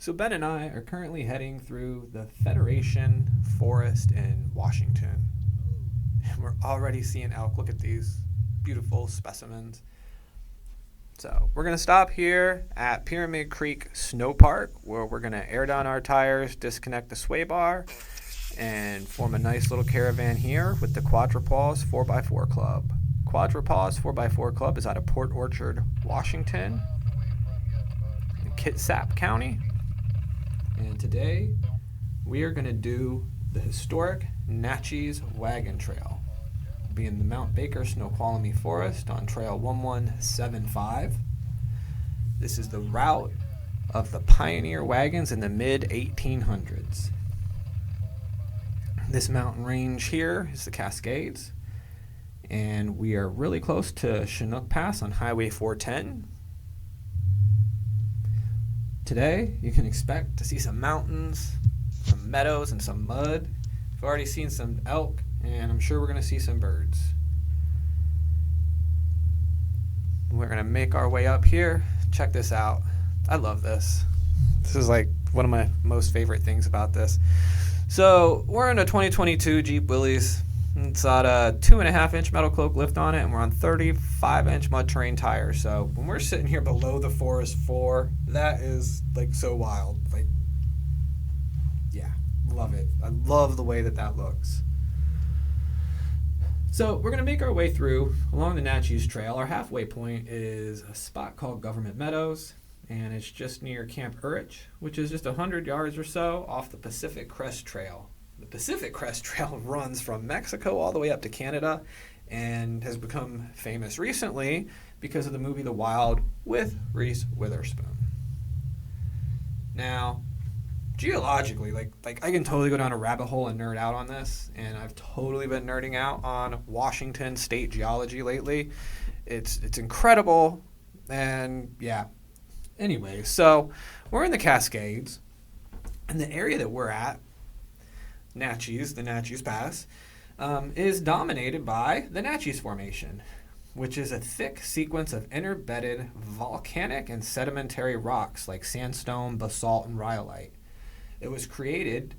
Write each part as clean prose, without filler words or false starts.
So Ben and I are currently heading through the Federation Forest in Washington. And we're already seeing elk. Look at these beautiful specimens. So we're going to stop here at Pyramid Creek Snow Park, where we're going to air down our tires, disconnect the sway bar, and form a nice little caravan here with the Quadrapaws 4x4 Club. Quadrapaws 4x4 Club is out of Port Orchard, Washington, in Kitsap County. And today we are going to do the historic Naches Wagon Trail. We'll be in the Mount Baker-Snoqualmie Forest on Trail 1175. This is the route of the pioneer wagons in the mid-1800s. This mountain range here is the Cascades, and we are really close to Naches Pass on Highway 410. Today, you can expect to see some mountains, some meadows, and some mud. We've already seen some elk, and I'm sure we're going to see some birds. We're going to make our way up here. Check this out. I love this. This is like one of my most favorite things about this. So we're in a 2022 Jeep Willys. It's got a 2.5-inch metal cloak lift on it, and we're on 35-inch mud terrain tires. So when we're sitting here below the forest floor, that is like so wild. Like, yeah, love it. I love the way that looks. So we're going to make our way through along the Naches Trail. Our halfway point is a spot called Government Meadows, and it's just near Camp Urich, which is just 100 yards or so off the Pacific Crest Trail. The Pacific Crest Trail runs from Mexico all the way up to Canada and has become famous recently because of the movie The Wild with Reese Witherspoon. Now, geologically, like I can totally go down a rabbit hole and nerd out on this, and I've totally been nerding out on Washington state geology lately. It's incredible, and yeah. Anyway, so we're in the Cascades, and the area that we're at, Naches, the Naches Pass, is dominated by the Naches Formation, which is a thick sequence of interbedded volcanic and sedimentary rocks like sandstone, basalt, and rhyolite. It was created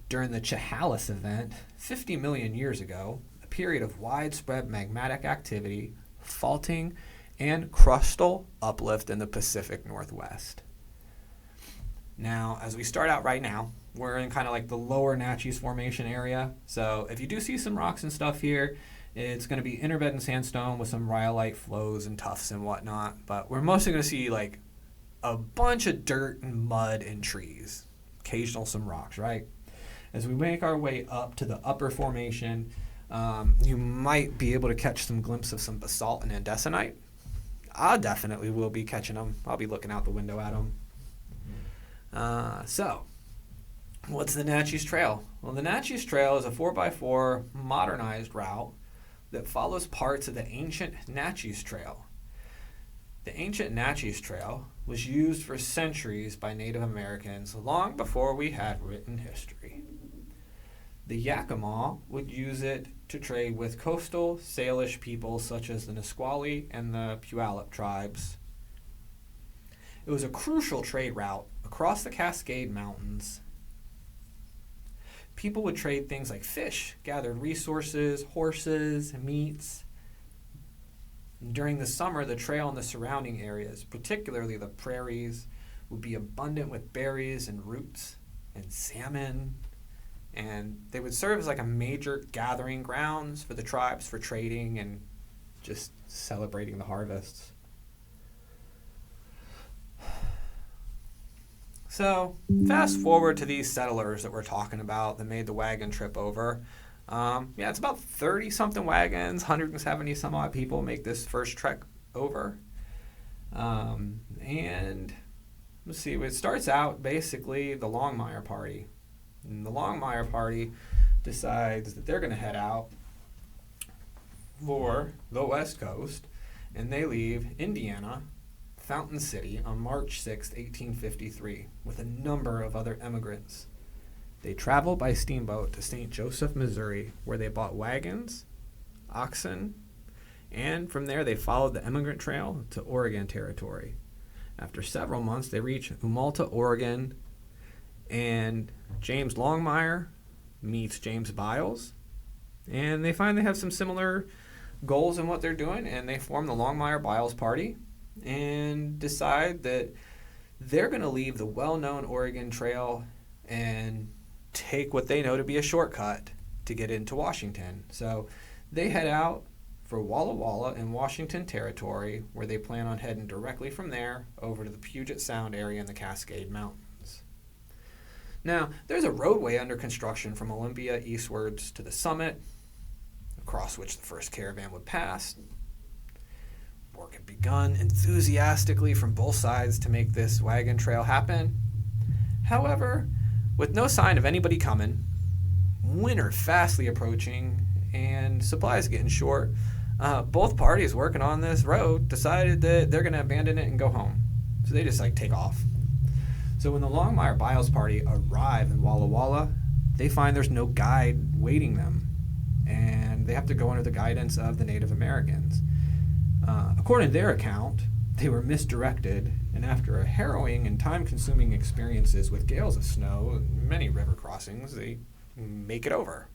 during the Challis Event 50 million years ago, a period of widespread magmatic activity, faulting, and crustal uplift in the Pacific Northwest. Now, as we start out right now, we're in kind of like the lower Naches Formation area. So if you do see some rocks and stuff here, it's going to be interbedded sandstone with some rhyolite flows and tuffs and whatnot. But we're mostly going to see like a bunch of dirt and mud and trees. Occasional some rocks, right? As we make our way up to the upper formation, you might be able to catch some glimpse of some basalt and andesite. I definitely will be catching them. I'll be looking out the window at them. So, what's the Naches Trail? Well, the Naches Trail is a 4x4 modernized route that follows parts of the ancient Naches Trail. The ancient Naches Trail was used for centuries by Native Americans long before we had written history. The Yakima would use it to trade with coastal Salish peoples such as the Nisqually and the Puyallup tribes. It was a crucial trade route across the Cascade Mountains. People would trade things like fish, gathered resources, horses, meats. During the summer, the trail and the surrounding areas, particularly the prairies, would be abundant with berries and roots and salmon. And they would serve as like a major gathering grounds for the tribes for trading and just celebrating the harvests. So, fast forward to these settlers that we're talking about that made the wagon trip over. It's about 30-something wagons, 170 some odd people make this first trek over. And let's see, it starts out basically the Longmire Party. And the Longmire Party decides that they're going to head out for the West Coast, and they leave Indiana, Fountain City, on March 6, 1853, with a number of other immigrants. They traveled by steamboat to St. Joseph, Missouri, where they bought wagons, oxen, and from there they followed the immigrant trail to Oregon Territory. After several months, they reached Umalta, Oregon, And James Longmire meets James Biles, and they find they have some similar goals in what they're doing, and they form the Longmire-Biles Party and decide that they're going to leave the well-known Oregon Trail and take what they know to be a shortcut to get into Washington. So they head out for Walla Walla in Washington Territory, where they plan on heading directly from there over to the Puget Sound area in the Cascade Mountains. Now, there's a roadway under construction from Olympia eastwards to the summit, across which the first caravan would pass. Work had begun enthusiastically from both sides to make this wagon trail happen. However, with no sign of anybody coming, winter fastly approaching, and supplies getting short, both parties working on this road decided that they're going to abandon it and go home. So they just take off. So when the Longmire-Biles Party arrive in Walla Walla, they find there's no guide waiting them, and they have to go under the guidance of the Native Americans. According to their account, they were misdirected, and after a harrowing and time-consuming experiences with gales of snow and many river crossings, they make it over.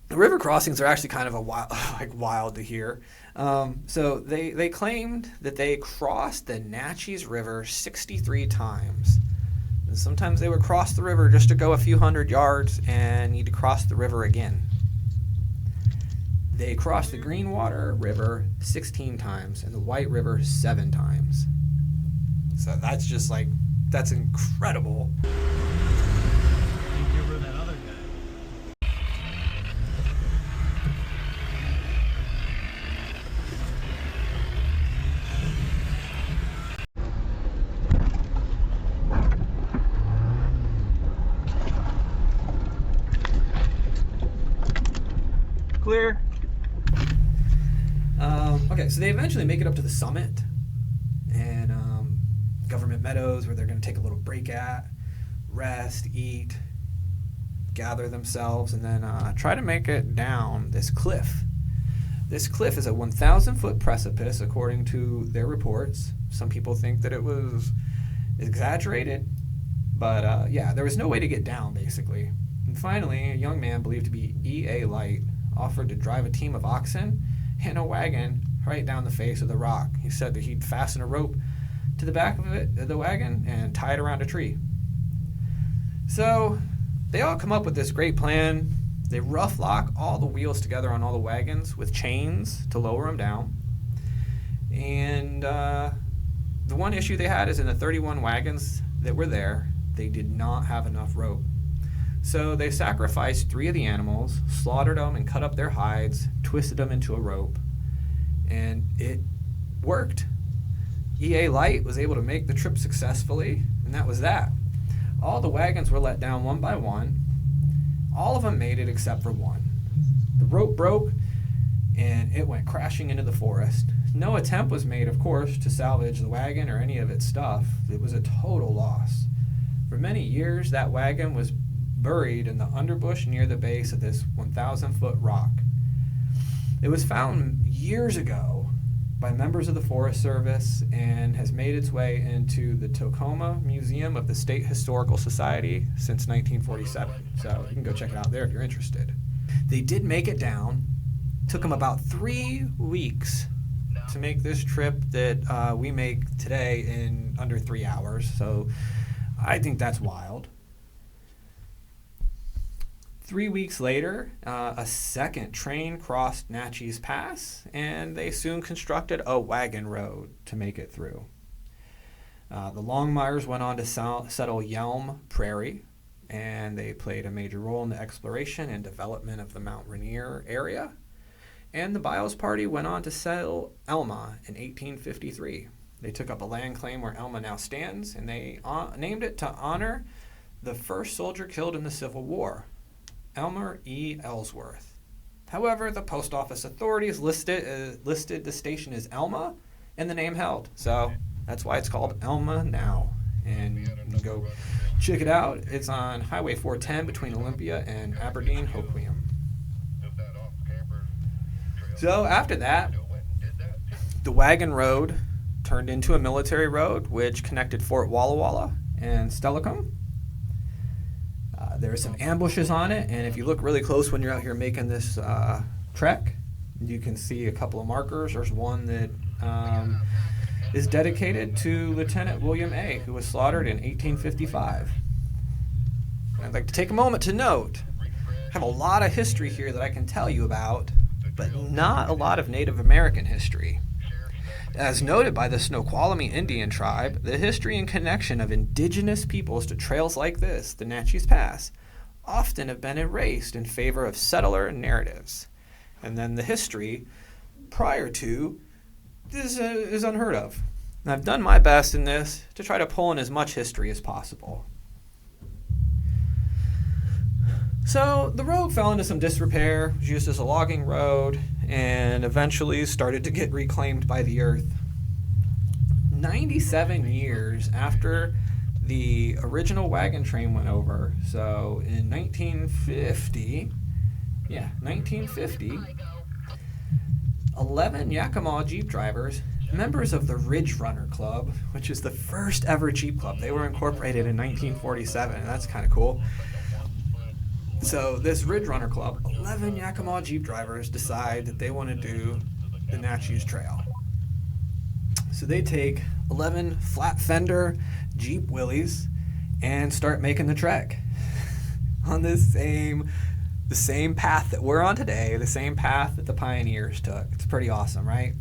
The river crossings are actually kind of wild to hear. So they claimed that they crossed the Naches River 63 times. And sometimes they would cross the river just to go a few hundred yards and need to cross the river again. They crossed the Greenwater River 16 times and the White River 7 times. So that's just that's incredible. Clear. Okay, so they eventually make it up to the summit and government meadows, where they're going to take a little break at, rest, eat, gather themselves, and then try to make it down this cliff. This cliff is a 1,000-foot precipice, according to their reports. Some people think that it was exaggerated, but yeah, there was no way to get down, basically. And finally, a young man believed to be E.A. Light offered to drive a team of oxen and a wagon right down the face of the rock. He said that he'd fasten a rope to the back of the wagon and tie it around a tree. So they all come up with this great plan. They rough lock all the wheels together on all the wagons with chains to lower them down. And the one issue they had is in the 31 wagons that were there, they did not have enough rope. So they sacrificed 3 of the animals, slaughtered them and cut up their hides, twisted them into a rope, and it worked. E.A. Light was able to make the trip successfully, and that was that. All the wagons were let down one by one. All of them made it except for one. The rope broke, and it went crashing into the forest. No attempt was made, of course, to salvage the wagon or any of its stuff. It was a total loss. For many years, that wagon was buried in the underbush near the base of this 1,000-foot rock. It was found years ago by members of the Forest Service and has made its way into the Tacoma Museum of the State Historical Society since 1947. So you can go check it out there if you're interested. They did make it down. Took them about 3 weeks to make this trip that we make today in under 3 hours. So I think that's wild. 3 weeks later, a second train crossed Naches Pass, and they soon constructed a wagon road to make it through. The Longmires went on to settle Yelm Prairie, and they played a major role in the exploration and development of the Mount Rainier area. And the Biles Party went on to settle Elma in 1853. They took up a land claim where Elma now stands, and they named it to honor the first soldier killed in the Civil War, Elmer E. Ellsworth. However, the post office authorities listed the station as Elma, and the name held. So that's why it's called Elma now. And you can go check it out. It's on Highway 410 between Olympia and Aberdeen-Hoquiam. So after that, the wagon road turned into a military road, which connected Fort Walla Walla and Stellicum. There are some ambushes on it, and if you look really close when you're out here making this trek, you can see a couple of markers. There's one that is dedicated to Lieutenant William A., who was slaughtered in 1855. I'd like to take a moment to note, I have a lot of history here that I can tell you about, but not a lot of Native American history. As noted by the Snoqualmie Indian tribe, the history and connection of indigenous peoples to trails like this, the Naches Pass, often have been erased in favor of settler narratives. And then the history prior to is unheard of. And I've done my best in this to try to pull in as much history as possible. So the road fell into some disrepair, was used as a logging road, and eventually started to get reclaimed by the earth. 97 years after the original wagon train went over, so in 1950, 11 Yakima Jeep drivers, members of the Ridge Runner Club, which is the first ever Jeep club. They were incorporated in 1947, and that's kind of cool. So this Ridge Runner Club, 11 Yakima Jeep drivers decide that they want to do the Naches Trail. So they take 11 flat fender Jeep Willys and start making the trek on the same path that we're on today, the same path that the pioneers took. It's pretty awesome, right?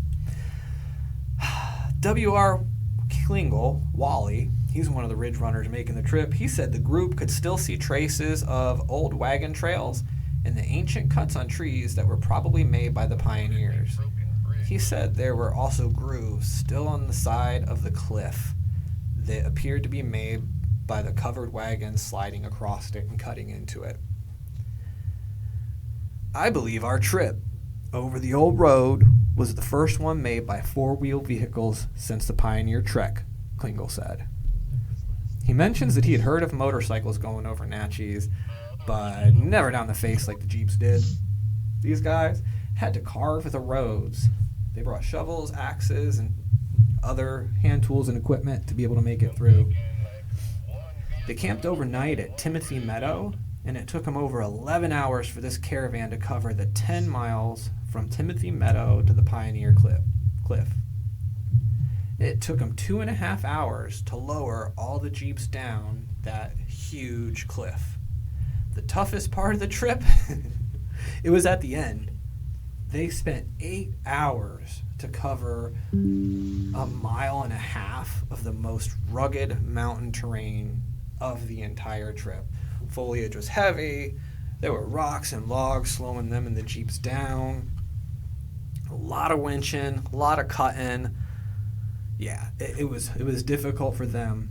W.R. Klingle, Wally, he's one of the ridge runners making the trip. He said the group could still see traces of old wagon trails and the ancient cuts on trees that were probably made by the pioneers. He said there were also grooves still on the side of the cliff that appeared to be made by the covered wagons sliding across it and cutting into it. I believe our trip over the old road was the first one made by four-wheel vehicles since the pioneer trek, Klingle said. He mentions that he had heard of motorcycles going over Naches, but never down the face like the Jeeps did. These guys had to carve the roads. They brought shovels, axes, and other hand tools and equipment to be able to make it through. They camped overnight at Timothy Meadow, and it took them over 11 hours for this caravan to cover the 10 miles from Timothy Meadow to the Pioneer Cliff. It took them 2.5 hours to lower all the Jeeps down that huge cliff. The toughest part of the trip, it was at the end. They spent 8 hours to cover 1.5 miles of the most rugged mountain terrain of the entire trip. Foliage was heavy. There were rocks and logs slowing them and the Jeeps down. A lot of winching, a lot of cutting. Yeah, it was difficult for them.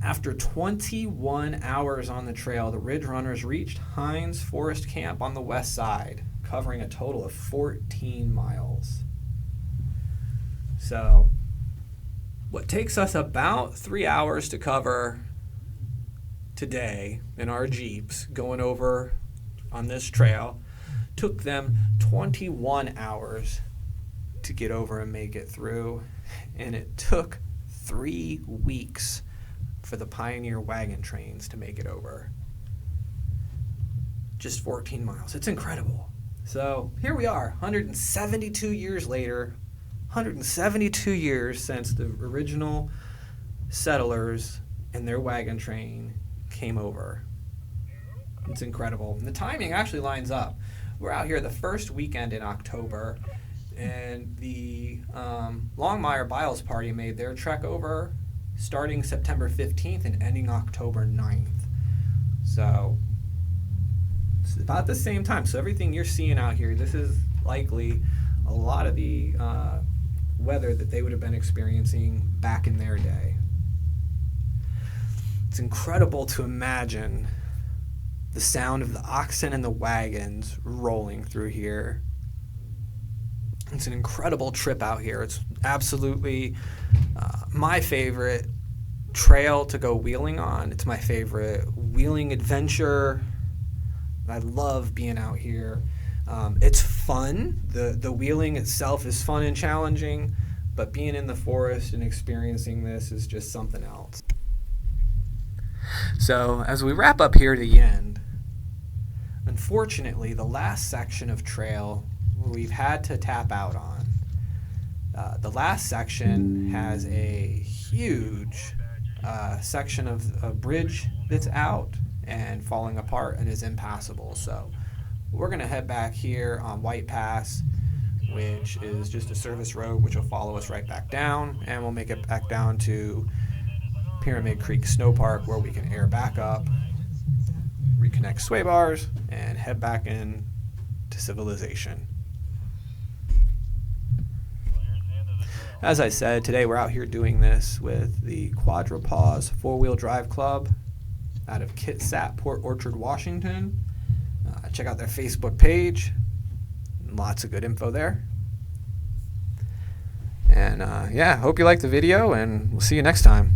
After 21 hours on the trail, the Ridge Runners reached Hines Forest Camp on the west side, covering a total of 14 miles. So, what takes us about 3 hours to cover today in our Jeeps going over on this trail took them 21 hours to get over and make it through, and it took 3 weeks for the Pioneer wagon trains to make it over. Just 14 miles. It's incredible. So here we are, 172 years later, 172 years since the original settlers and their wagon train came over. It's incredible. And the timing actually lines up. We're out here the first weekend in October, and the Longmire-Biles Party made their trek over starting September 15th and ending October 9th. So it's about the same time. So everything you're seeing out here, this is likely a lot of the weather that they would have been experiencing back in their day. It's incredible to imagine the sound of the oxen and the wagons rolling through here. It's an incredible trip out here. It's absolutely my favorite trail to go wheeling on. It's my favorite wheeling adventure. I love being out here. It's fun. The wheeling itself is fun and challenging, but being in the forest and experiencing this is just something else. So as we wrap up here to the end, unfortunately, the last section of trail we've had to tap out on. The last section has a huge section of a bridge that's out and falling apart and is impassable. So we're going to head back here on White Pass, which is just a service road which will follow us right back down, and we'll make it back down to Pyramid Creek Snow Park, where we can air back up, reconnect sway bars, and head back in to civilization. As I said, today we're out here doing this with the Quadrapaws 4-wheel drive club out of Kitsap, Port Orchard, Washington. Check out their Facebook page. Lots of good info there. And yeah, hope you liked the video, and we'll see you next time.